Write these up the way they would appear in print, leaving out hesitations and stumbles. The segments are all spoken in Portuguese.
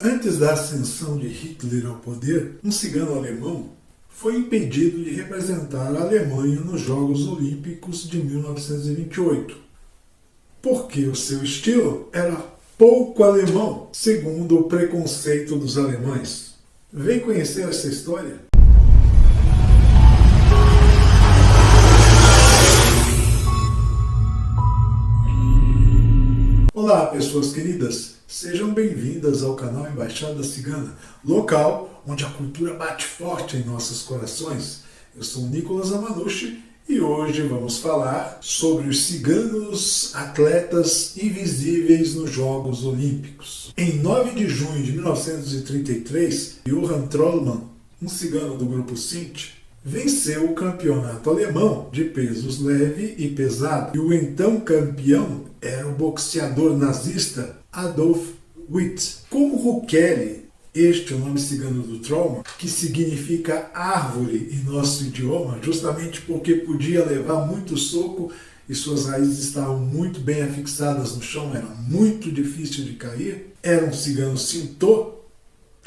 Antes da ascensão de Hitler ao poder, um cigano alemão foi impedido de representar a Alemanha nos Jogos Olímpicos de 1928, porque o seu estilo era pouco alemão, segundo o preconceito dos alemães. Vem conhecer essa história? Olá, pessoas queridas! Sejam bem-vindas ao canal Embaixada Cigana, local onde a cultura bate forte em nossos corações. Eu sou Nicolas Amanushi e hoje vamos falar sobre os ciganos atletas invisíveis nos Jogos Olímpicos. Em 9 de junho de 1933, Johann Trollmann, um cigano do grupo Sinti, venceu o campeonato alemão de pesos leve e pesado. E o então campeão era o boxeador nazista Adolf Witt. Como Rukeli, este é o nome cigano do Trollmann, que significa árvore em nosso idioma, justamente porque podia levar muito soco e suas raízes estavam muito bem afixadas no chão, era muito difícil de cair. Era um cigano Sintô,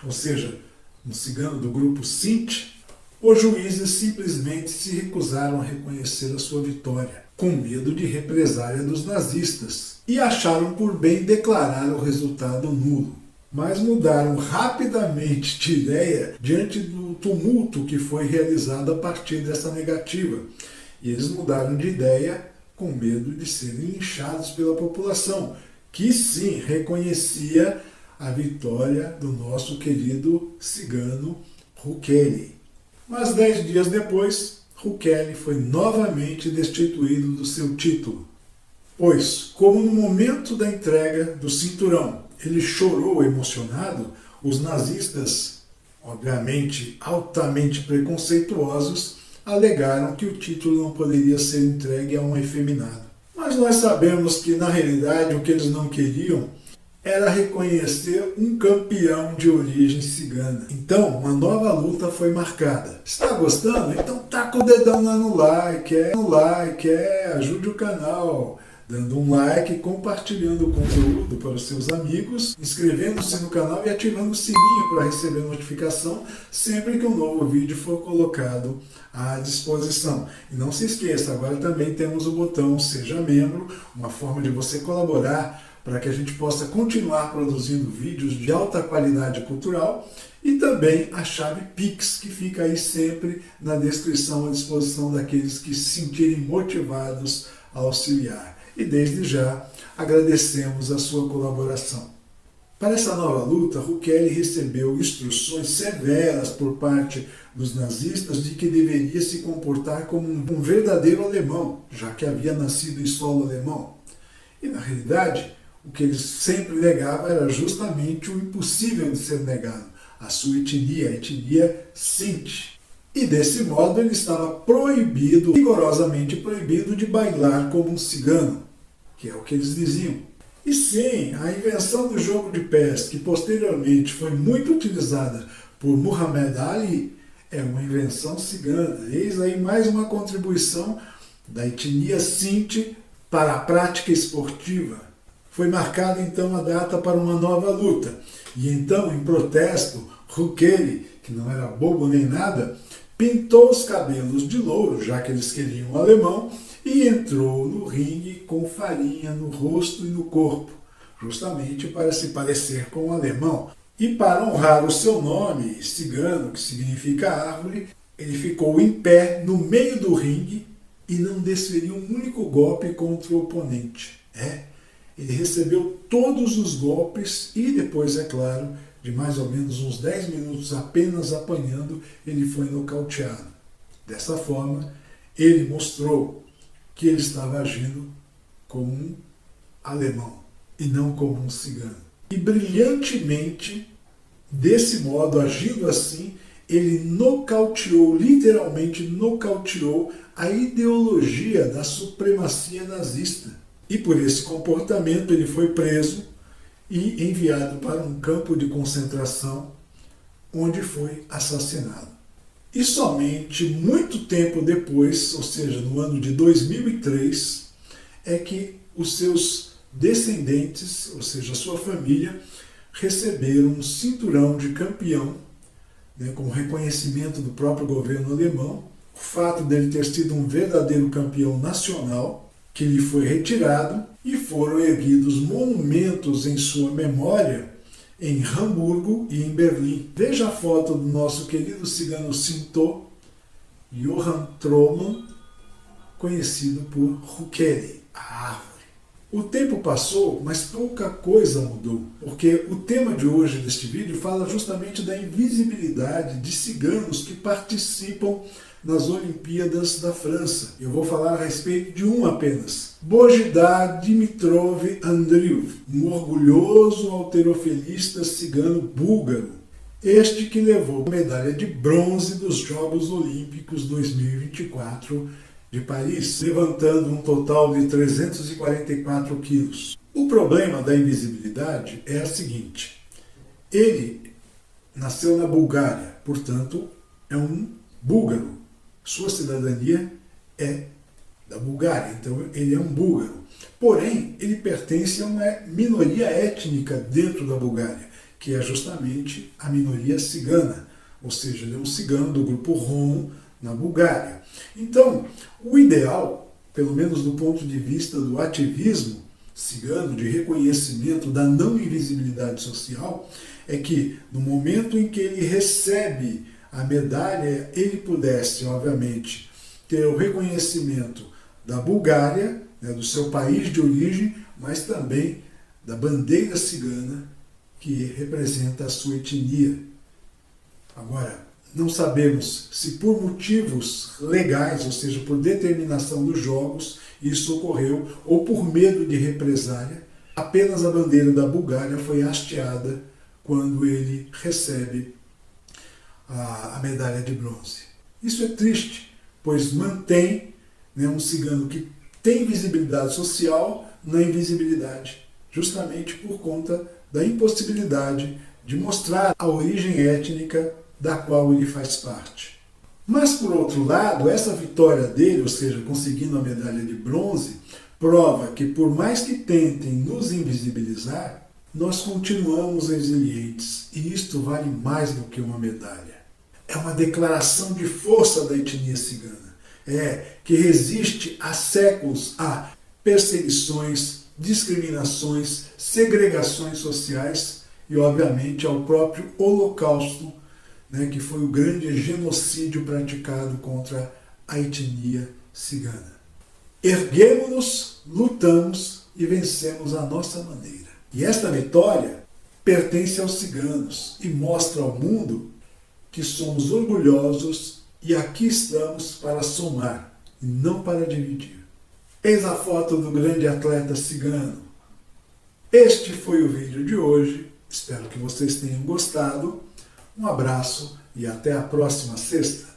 ou seja, um cigano do grupo Sinti. Os juízes simplesmente se recusaram a reconhecer a sua vitória, com medo de represália dos nazistas, e acharam por bem declarar o resultado nulo. Mas mudaram rapidamente de ideia diante do tumulto que foi realizado a partir dessa negativa. E eles mudaram de ideia com medo de serem linchados pela população, que sim reconhecia a vitória do nosso querido cigano Rukeli. Mas 10 dias depois, Rukeli foi novamente destituído do seu título. Pois, como no momento da entrega do cinturão ele chorou emocionado, os nazistas, obviamente altamente preconceituosos, alegaram que o título não poderia ser entregue a um efeminado. Mas nós sabemos que, na realidade, o que eles não queriam era reconhecer um campeão de origem cigana. Então, uma nova luta foi marcada. Está gostando? Então taca o dedão lá no like, ajude o canal, dando um like, compartilhando o conteúdo para os seus amigos, inscrevendo-se no canal e ativando o sininho para receber notificação sempre que um novo vídeo for colocado à disposição. E não se esqueça, agora também temos o botão Seja Membro, uma forma de você colaborar para que a gente possa continuar produzindo vídeos de alta qualidade cultural, e também a chave Pix, que fica aí sempre na descrição à disposição daqueles que se sentirem motivados a auxiliar. E desde já agradecemos a sua colaboração. Para essa nova luta, Rukeli recebeu instruções severas por parte dos nazistas de que deveria se comportar como um verdadeiro alemão, já que havia nascido em solo alemão. E na realidade, o que ele sempre negava era justamente o impossível de ser negado, a sua etnia, a etnia Sinti. E desse modo ele estava proibido, rigorosamente proibido, de bailar como um cigano, que é o que eles diziam. E sim, a invenção do jogo de pés, que posteriormente foi muito utilizada por Muhammad Ali, é uma invenção cigana. Eis aí mais uma contribuição da etnia Sinti para a prática esportiva. Foi marcada então a data para uma nova luta. E então, em protesto, Rukeli, que não era bobo nem nada, pintou os cabelos de louro, já que eles queriam um alemão, e entrou no ringue com farinha no rosto e no corpo, justamente para se parecer com um alemão. E para honrar o seu nome, cigano, que significa árvore, ele ficou em pé no meio do ringue e não desferiu um único golpe contra o oponente. Ele recebeu todos os golpes e depois, é claro, de mais ou menos uns 10 minutos apenas apanhando, ele foi nocauteado. Dessa forma, ele mostrou que ele estava agindo como um alemão e não como um cigano. E brilhantemente, desse modo, agindo assim, ele nocauteou, literalmente nocauteou a ideologia da supremacia nazista. E por esse comportamento ele foi preso e enviado para um campo de concentração, onde foi assassinado. E somente muito tempo depois, ou seja, no ano de 2003, é que os seus descendentes, ou seja, a sua família, receberam um cinturão de campeão, né, como reconhecimento do próprio governo alemão, o fato dele ter sido um verdadeiro campeão nacional, que lhe foi retirado, e foram erguidos monumentos em sua memória em Hamburgo e em Berlim. Veja a foto do nosso querido cigano Sinto, Johann Trollmann, conhecido por Hukeri, a árvore. O tempo passou, mas pouca coisa mudou, porque o tema de hoje deste vídeo fala justamente da invisibilidade de ciganos que participam nas Olimpíadas da França. Eu vou falar a respeito de um apenas. Bojidar Dimitrov Andriov, um orgulhoso halterofilista cigano búlgaro. Este que levou a medalha de bronze dos Jogos Olímpicos 2024 de Paris, levantando um total de 344 quilos. O problema da invisibilidade é o seguinte: ele nasceu na Bulgária, portanto é um búlgaro. Sua cidadania é da Bulgária, então ele é um búlgaro. Porém, ele pertence a uma minoria étnica dentro da Bulgária, que é justamente a minoria cigana, ou seja, ele é um cigano do grupo Rom na Bulgária. Então, o ideal, pelo menos do ponto de vista do ativismo cigano, de reconhecimento da não invisibilidade social, é que no momento em que ele recebe a medalha, ele pudesse, obviamente, ter o reconhecimento da Bulgária, né, do seu país de origem, mas também da bandeira cigana que representa a sua etnia. Agora, não sabemos se por motivos legais, ou seja, por determinação dos Jogos, isso ocorreu, ou por medo de represália, apenas a bandeira da Bulgária foi hasteada quando ele recebe a medalha de bronze. Isso é triste, pois mantém, né, um cigano que tem visibilidade social na invisibilidade, justamente por conta da impossibilidade de mostrar a origem étnica da qual ele faz parte. Mas, por outro lado, essa vitória dele, ou seja, conseguindo a medalha de bronze, prova que, por mais que tentem nos invisibilizar, nós continuamos resilientes, e isto vale mais do que uma medalha. É uma declaração de força da etnia cigana, que resiste há séculos a perseguições, discriminações, segregações sociais e, obviamente, ao próprio Holocausto, né, que foi o grande genocídio praticado contra a etnia cigana. Erguemos-nos, lutamos e vencemos à nossa maneira. E esta vitória pertence aos ciganos e mostra ao mundo que somos orgulhosos e aqui estamos para somar e não para dividir. Eis a foto do grande atleta cigano. Este foi o vídeo de hoje. Espero que vocês tenham gostado. Um abraço e até a próxima sexta.